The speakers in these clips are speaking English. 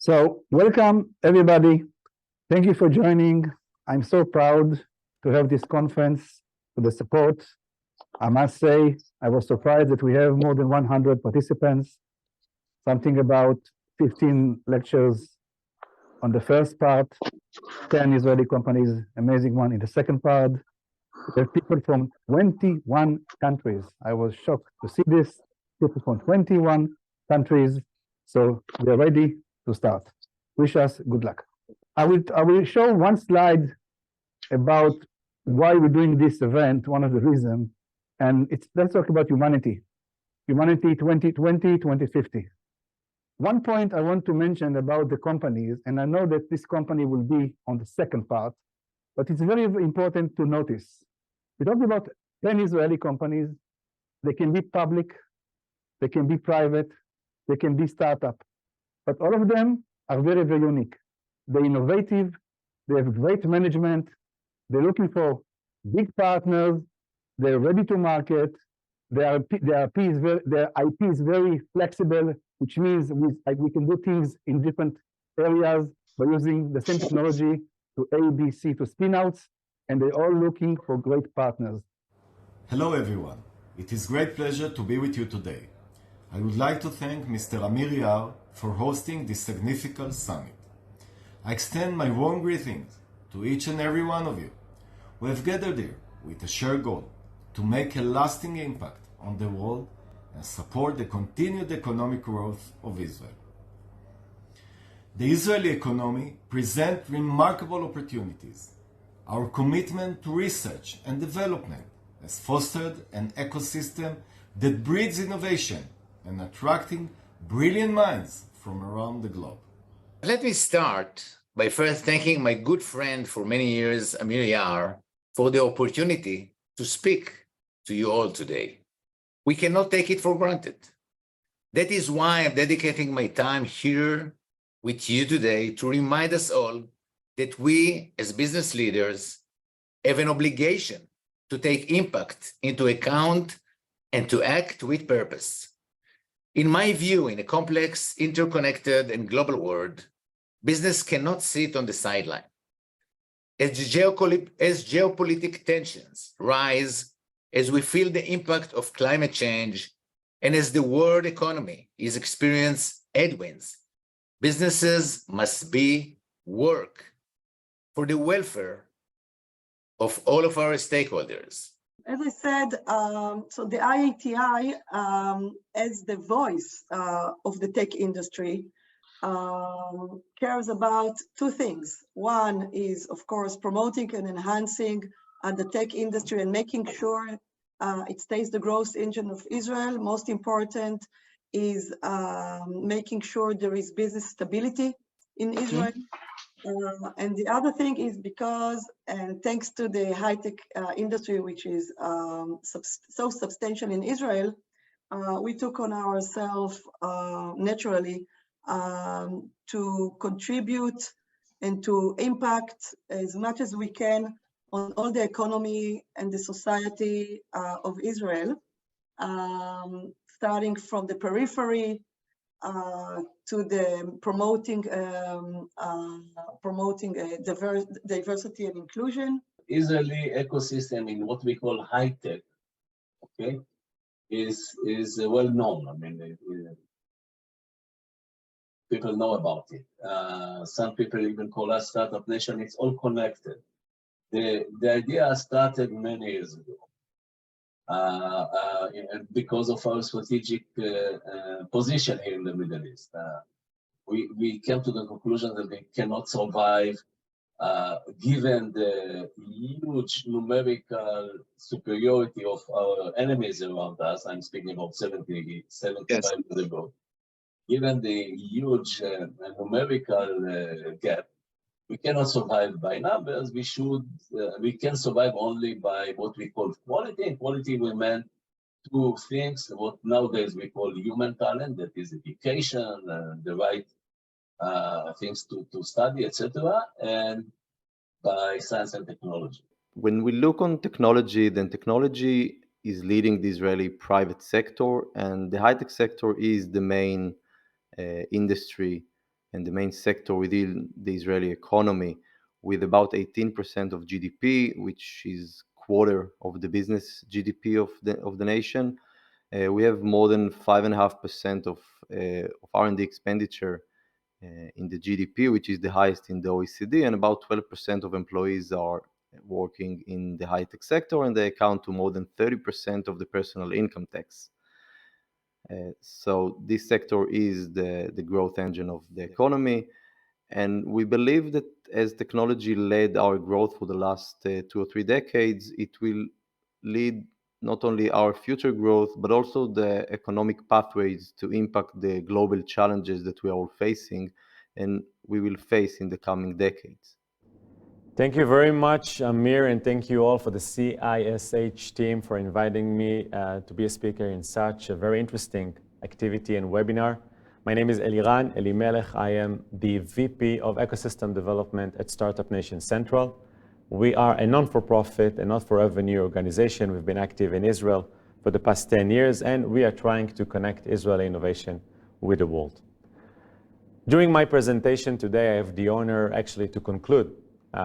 So welcome everybody. Thank you for joining. I'm so proud to have this conference, for the support. I must say, I was surprised that we have more than 100 participants, something about 15 lectures on the first part, 10 Israeli companies, amazing one in the second part. We have people from 21 countries. I was shocked to see this, people from 21 countries. So we're ready to start. Wish us good luck. I will show one slide about why we're doing this event, one of the reasons, and let's talk about humanity. Humanity 2020, 2050. One point I want to mention about the companies, and I know that this company will be on the second part, but it's very important to notice. We talk about 10 Israeli companies. They can be public, they can be private, they can be startup, but all of them are very, very unique. They're innovative, they have great management, they're looking for big partners, they're ready to market, their IP is very flexible, which means we can do things in different areas by using the same technology to A, B, C, to spinouts, and they're all looking for great partners. Hello everyone, it is great pleasure to be with you today. I would like to thank Mr. Amir Yar for hosting this significant summit. I extend my warm greetings to each and every one of you who have gathered here with a shared goal to make a lasting impact on the world and support the continued economic growth of Israel. The Israeli economy presents remarkable opportunities. Our commitment to research and development has fostered an ecosystem that breeds innovation and attracting brilliant minds from around the globe. Let me start by first thanking my good friend for many years, Amir Yar, for the opportunity to speak to you all today. We cannot take it for granted. That is why I'm dedicating my time here with you today to remind us all that we, as business leaders, have an obligation to take impact into account and to act with purpose. In my view, in a complex, interconnected, and global world, business cannot sit on the sideline. As geopolitical tensions rise, as we feel the impact of climate change, and as the world economy is experiencing headwinds, businesses must work for the welfare of all of our stakeholders. As I said, so the IATI, as the voice of the tech industry, cares about two things. One is, of course, promoting and enhancing the tech industry and making sure it stays the growth engine of Israel. Most important is making sure there is business stability in Israel. And the other thing is because, and thanks to the high-tech industry, which is so substantial in Israel, we took on ourselves naturally to contribute and to impact as much as we can on all the economy and the society of Israel, starting from the periphery to the promoting diversity and inclusion. Israeli ecosystem in what we call high tech, okay, is well known. I mean, people know about it. Some people even call us startup nation. It's all connected. The idea started many years ago. Because of our strategic position here in the Middle East. We came to the conclusion that we cannot survive given the huge numerical superiority of our enemies around us. I'm speaking about 75 years ago. Given the huge numerical gap, we cannot survive by numbers. We can survive only by what we call quality. And quality we meant two things, what nowadays we call human talent, that is education, the right things to study, etc., and by science and technology. When we look on technology, then technology is leading the Israeli private sector, and the high-tech sector is the main industry and the main sector within the Israeli economy, with about 18% of GDP, which is quarter of the business GDP of the nation. We have more than 5.5% of R&D expenditure in the GDP, which is the highest in the OECD, and about 12% of employees are working in the high-tech sector, and they account to more than 30% of the personal income tax. So this sector is the growth engine of the economy, and we believe that as technology led our growth for the last 2 or 3 decades, it will lead not only our future growth, but also the economic pathways to impact the global challenges that we are all facing and we will face in the coming decades. Thank you very much, Amir, and thank you all for the CISH team for inviting me to be a speaker in such a very interesting activity and webinar. My name is Eliran Elimelech. I am the VP of Ecosystem Development at Startup Nation Central. We are a non-for-profit and not-for-revenue organization. We've been active in Israel for the past 10 years, and we are trying to connect Israeli innovation with the world. During my presentation today, I have the honor actually to conclude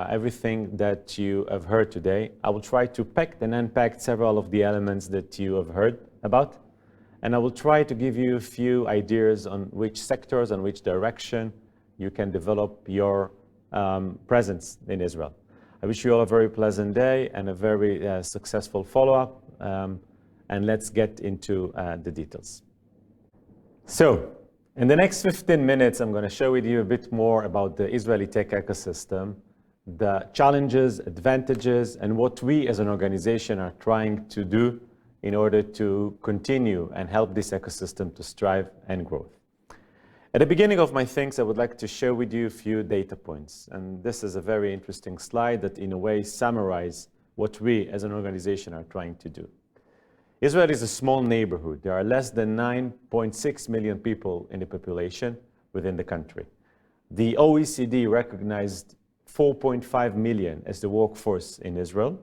everything that you have heard today. I will try to pack and unpack several of the elements that you have heard about, and I will try to give you a few ideas on which sectors and which direction you can develop your presence in Israel. I wish you all a very pleasant day and a very successful follow-up, and let's get into the details. So, in the next 15 minutes, I'm going to share with you a bit more about the Israeli tech ecosystem, the challenges, advantages, and what we as an organization are trying to do in order to continue and help this ecosystem to strive and grow. At the beginning of my things, I would like to share with you a few data points. And this is a very interesting slide that in a way summarizes what we as an organization are trying to do. Israel is a small neighborhood. There are less than 9.6 million people in the population within the country. The OECD recognized 4.5 million as the workforce in Israel,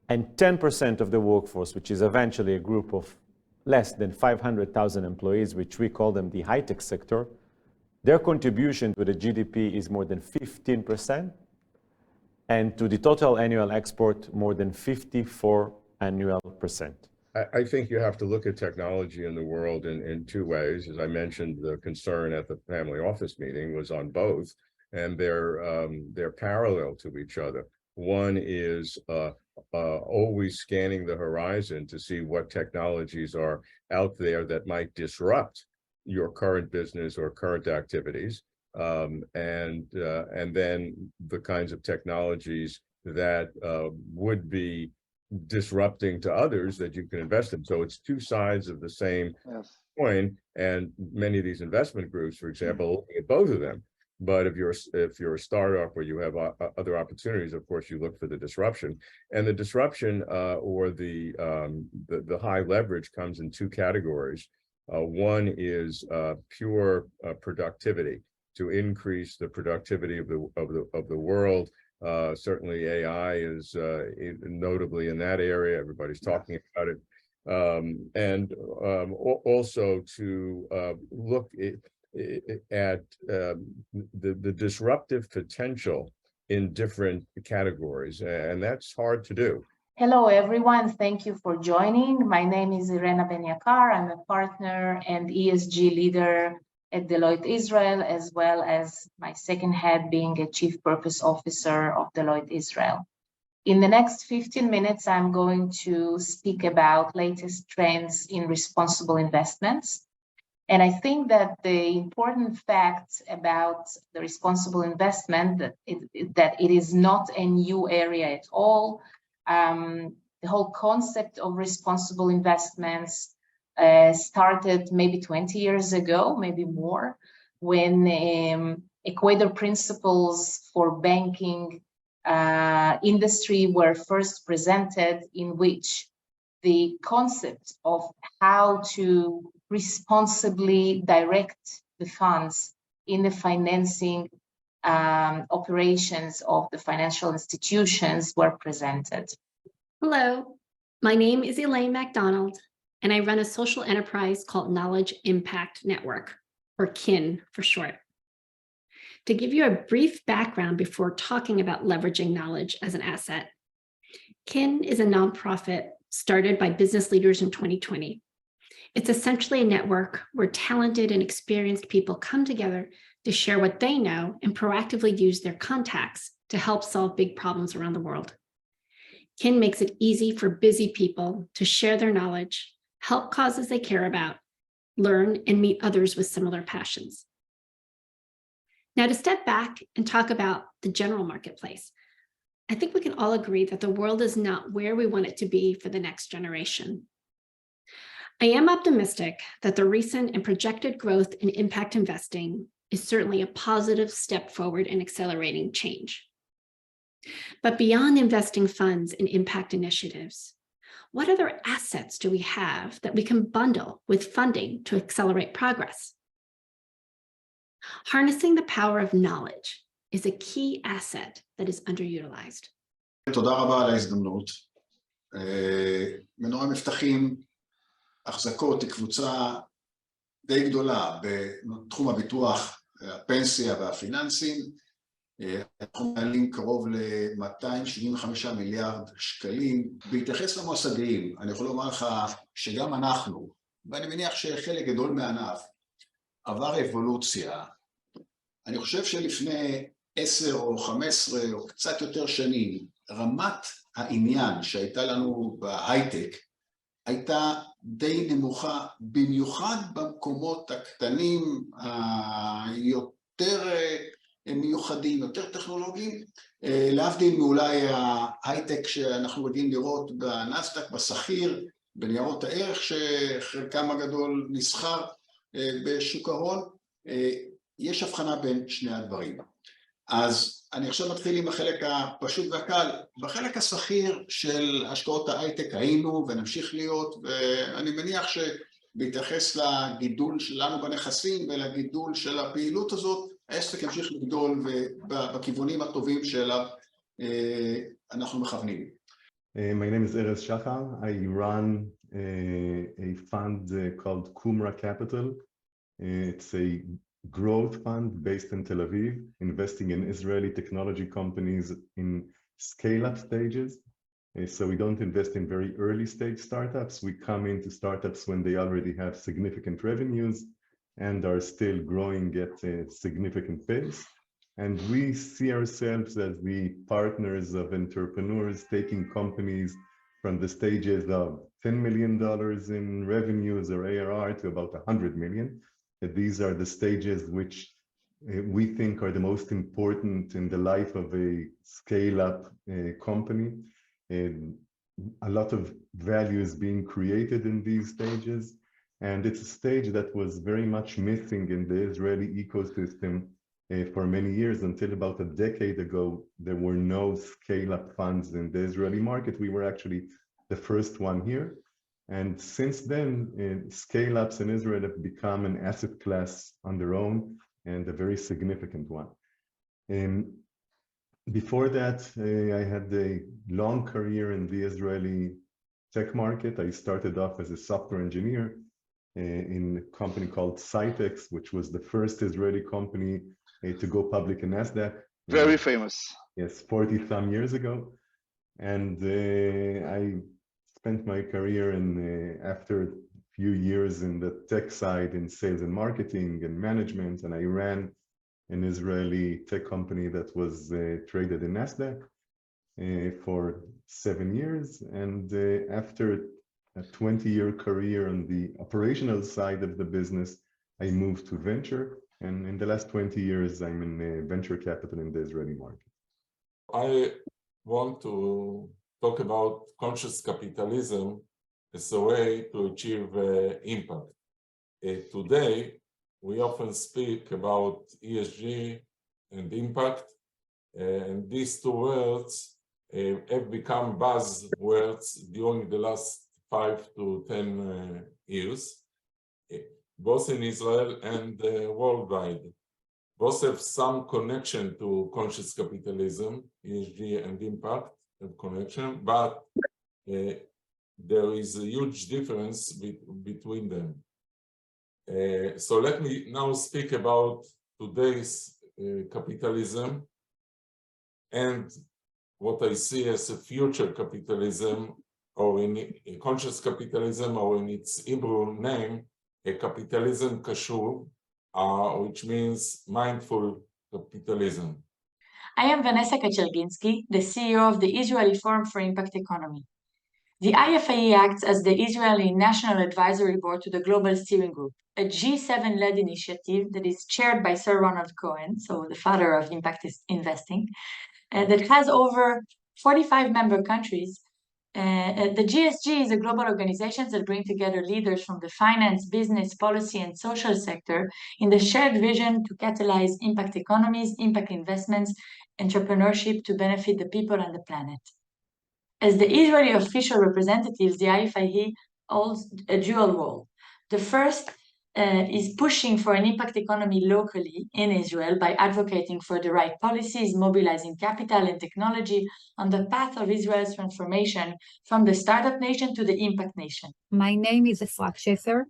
and 10% of the workforce, which is eventually a group of less than 500,000 employees, which we call them the high-tech sector, their contribution to the GDP is more than 15%, and to the total annual export, more than 54% annual. I think you have to look at technology in the world in 2 ways. As I mentioned, the concern at the family office meeting was on both, and they're parallel to each other. One is always scanning the horizon to see what technologies are out there that might disrupt your current business or current activities, and then the kinds of technologies that would be disrupting to others that you can invest in. So it's 2 sides of the same coin, and many of these investment groups, for example, looking at both of them. But if you're a startup or you have other opportunities, of course, you look for the disruption. And the disruption or the high leverage comes in 2 categories. One is pure productivity, to increase the productivity of the world. Certainly, AI is notably in that area. Everybody's talking about it, and also to look at the disruptive potential in different categories, and that's hard to do. Hello, everyone. Thank you for joining. My name is Irena Ben-Yakar. I'm a partner and ESG leader at Deloitte Israel, as well as my second head being a Chief Purpose Officer of Deloitte Israel. In the next 15 minutes, I'm going to speak about latest trends in responsible investments. And I think that the important fact about the responsible investment, that it is not a new area at all. The whole concept of responsible investments started maybe 20 years ago, maybe more, when Equator principles for banking industry were first presented, in which the concept of how to responsibly direct the funds in the financing operations of the financial institutions were presented. Hello, my name is Elaine MacDonald, and I run a social enterprise called Knowledge Impact Network, or KIN for short. To give you a brief background before talking about leveraging knowledge as an asset, KIN is a nonprofit started by business leaders in 2020. It's essentially a network where talented and experienced people come together to share what they know and proactively use their contacts to help solve big problems around the world. KIN makes it easy for busy people to share their knowledge, help causes they care about, learn, and meet others with similar passions. Now, to step back and talk about the general marketplace, I think we can all agree that the world is not where we want it to be for the next generation. I am optimistic that the recent and projected growth in impact investing is certainly a positive step forward in accelerating change. But beyond investing funds in impact initiatives, what other assets do we have that we can bundle with funding to accelerate progress? Harnessing the power of knowledge is a key asset that is underutilized. תודה רבה על ההזדמנות. מנורה מבטחים, החזקות היא קבוצה די גדולה בתחום הביטוח, הפנסיה והפיננסים. אנחנו מעלים קרוב ל-275 מיליארד שקלים. בהתייחס למוסדיים, אני יכול לומר לך שגם אנחנו, ואני מניח שחלק גדול מהענף, עבר אבולוציה. אני חושב שלפני 10 או 15 או קצת יותר שנים, רמת העניין שהייתה לנו בהייטק, הייתה די נמוכה, במיוחד במקומות הקטנים, היותר מיוחדים, יותר טכנולוגיים, להבדיל מאולי ההייטק שאנחנו רגילים לראות בנסדק, בסחיר, בניירות הערך שחלקם הגדול נסחר בשוק ההון, יש הבחנה בין שני הדברים. אז אני עכשיו מתחיל עם החלק הפשוט והקל. בחלק הסחיר של השקעות ההייטק היינו ונמשיך להיות, ואני מניח שבהתייחס לגידול שלנו בנכסים ולגידול של הפעילות הזאת, העסק ימשיך לגדול בכיוונים הטובים שאליו אנחנו מכוונים. My name is Erez Shachar. I run a fund called Kumra Capital. It's a growth fund based in Tel Aviv, investing in Israeli technology companies in scale-up stages. So we don't invest in very early stage startups. We come into startups when they already have significant revenues and are still growing at a significant pace. And we see ourselves as the partners of entrepreneurs taking companies from the stages of $10 million in revenues or ARR to about 100 million. These are the stages which we think are the most important in the life of a scale-up company. A lot of value is being created in these stages, and it's a stage that was very much missing in the Israeli ecosystem for many years. Until about a decade ago, there were no scale-up funds in the Israeli market. We were actually the first one here. And since then, scale-ups in Israel have become an asset class on their own and a very significant one. Before that, I had a long career in the Israeli tech market. I started off as a software engineer in a company called CISH, which was the first Israeli company to go public in NASDAQ. Very famous. Yes, 40-some years ago. And I spent my career after a few years in the tech side in sales and marketing and management, and I ran an Israeli tech company that was traded in NASDAQ for 7 years. And after a 20-year career on the operational side of the business, I moved to venture. And in the last 20 years, I'm in venture capital in the Israeli market. I want to talk about conscious capitalism as a way to achieve impact. Today, we often speak about ESG and impact, and these two words have become buzzwords during the last 5 to 10 years, both in Israel and worldwide. Both have some connection to conscious capitalism, ESG and impact have connection, but there is a huge difference between them. So let me now speak about today's capitalism and what I see as a future capitalism, or in conscious capitalism, or in its Hebrew name, a capitalism kashuv, which means mindful capitalism. I am Vanessa Kaczerginski, the CEO of the Israeli Forum for Impact Economy. The IFAE acts as the Israeli National Advisory Board to the Global Steering Group, a G7-led initiative that is chaired by Sir Ronald Cohen, so the father of impact investing, that has over 45 member countries. The GSG is a global organization that brings together leaders from the finance, business, policy, and social sector in the shared vision to catalyze impact economies, impact investments, entrepreneurship to benefit the people and the planet. As the Israeli official representatives, the IFAE holds a dual role. The first is pushing for an impact economy locally in Israel by advocating for the right policies, mobilizing capital and technology on the path of Israel's transformation from the startup nation to the impact nation. My name is Efrat Schaefer.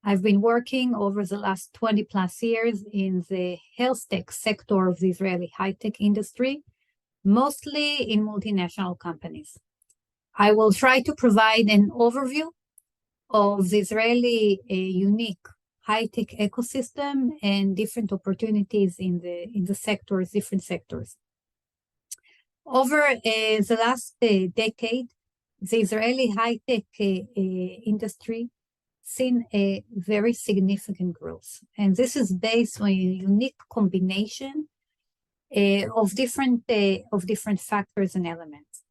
I've been working over the last 20 plus years in the health tech sector of the Israeli high-tech industry, mostly in multinational companies. I will try to provide an overview of the Israeli unique high-tech ecosystem and different opportunities in the sectors, different sectors. Over the last decade, the Israeli high-tech industry seen a very significant growth, and this is based on a unique combination of different factors and elements.